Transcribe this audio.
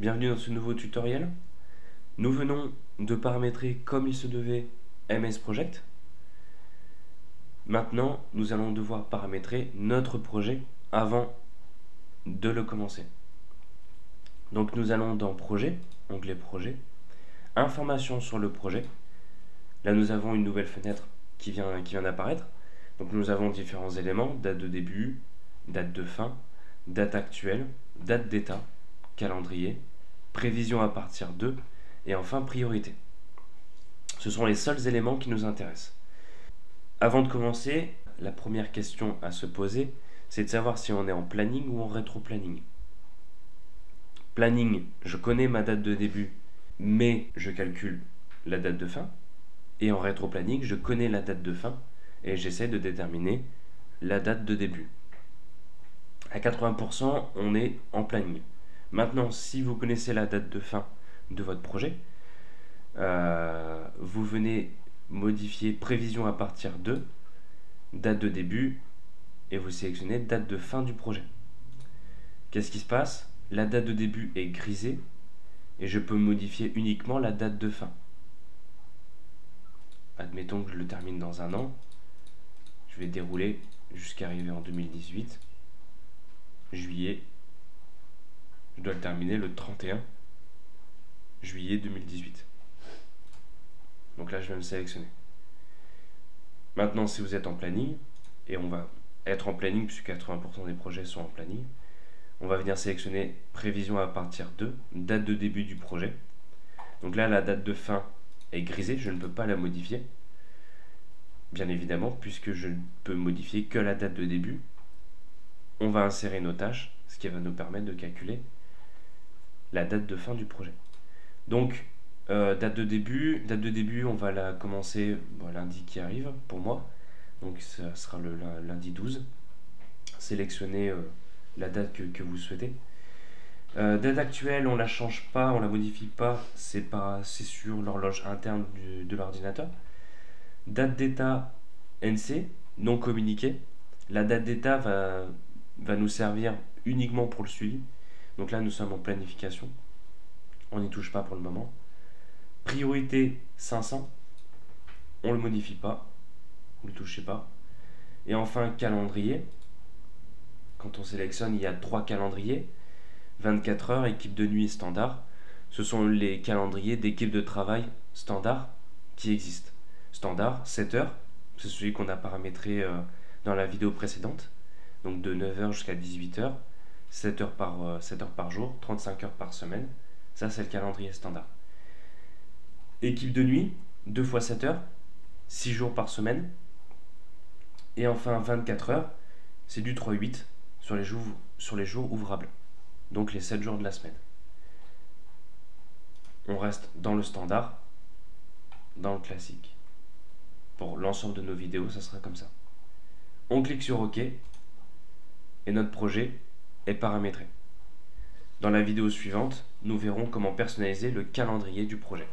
Bienvenue dans ce nouveau tutoriel. Nous venons de paramétrer comme il se devait MS Project. Maintenant, nous allons devoir paramétrer notre projet avant de le commencer. Donc nous allons dans Projet, onglet Projet, Informations sur le projet. Là nous avons une nouvelle fenêtre qui vient d'apparaître. Donc nous avons différents éléments, date de début, date de fin, date actuelle, date d'état, calendrier, prévision à partir de, et enfin priorité. Ce sont les seuls éléments qui nous intéressent. Avant de commencer, la première question à se poser, c'est de savoir si on est en planning ou en rétro-planning. Planning, je connais ma date de début, mais je calcule la date de fin. Et en rétro-planning, je connais la date de fin et j'essaie de déterminer la date de début. À 80%, on est en planning. Maintenant, si vous connaissez la date de fin de votre projet, vous venez modifier prévision à partir de, date de début, et vous sélectionnez date de fin du projet. Qu'est-ce qui se passe? La date de début est grisée, et je peux modifier uniquement la date de fin. Admettons que je le termine dans un an. Je vais dérouler jusqu'à arriver en 2018. Juillet. Je dois le terminer le 31 juillet 2018. Donc là, je vais me sélectionner. Maintenant, si vous êtes en planning, et on va être en planning puisque 80% des projets sont en planning, on va venir sélectionner prévision à partir de, date de début du projet. Donc là, la date de fin est grisée, je ne peux pas la modifier. Bien évidemment, puisque je ne peux modifier que la date de début. On va insérer nos tâches, ce qui va nous permettre de calculer la date de fin du projet. Donc, date de début, on va la commencer lundi qui arrive, pour moi. Donc, ça sera le lundi 12. Sélectionnez la date que vous souhaitez. Date actuelle, on la change pas, on la modifie pas, c'est sur l'horloge interne de l'ordinateur. Date d'état NC, non communiqué. La date d'état va nous servir uniquement pour le suivi. Donc là, nous sommes en planification. On n'y touche pas pour le moment. Priorité 500. On ne le modifie pas. Vous ne le touchez pas. Et enfin, calendrier. Quand on sélectionne, il y a 3 calendriers. 24 heures, équipe de nuit standard. Ce sont les calendriers d'équipe de travail standard qui existent. Standard, 7 heures. C'est celui qu'on a paramétré dans la vidéo précédente. Donc de 9h jusqu'à 18h. 7 heures par jour, 35 heures par semaine. Ça, c'est le calendrier standard. Équipe de nuit, 2 fois 7 heures, 6 jours par semaine. Et enfin, 24 heures, c'est du 3-8 sur les jours ouvrables. Donc les 7 jours de la semaine. On reste dans le standard, dans le classique. Pour l'ensemble de nos vidéos, ça sera comme ça. On clique sur OK et notre projet est paramétré. Dans la vidéo suivante, nous verrons comment personnaliser le calendrier du projet.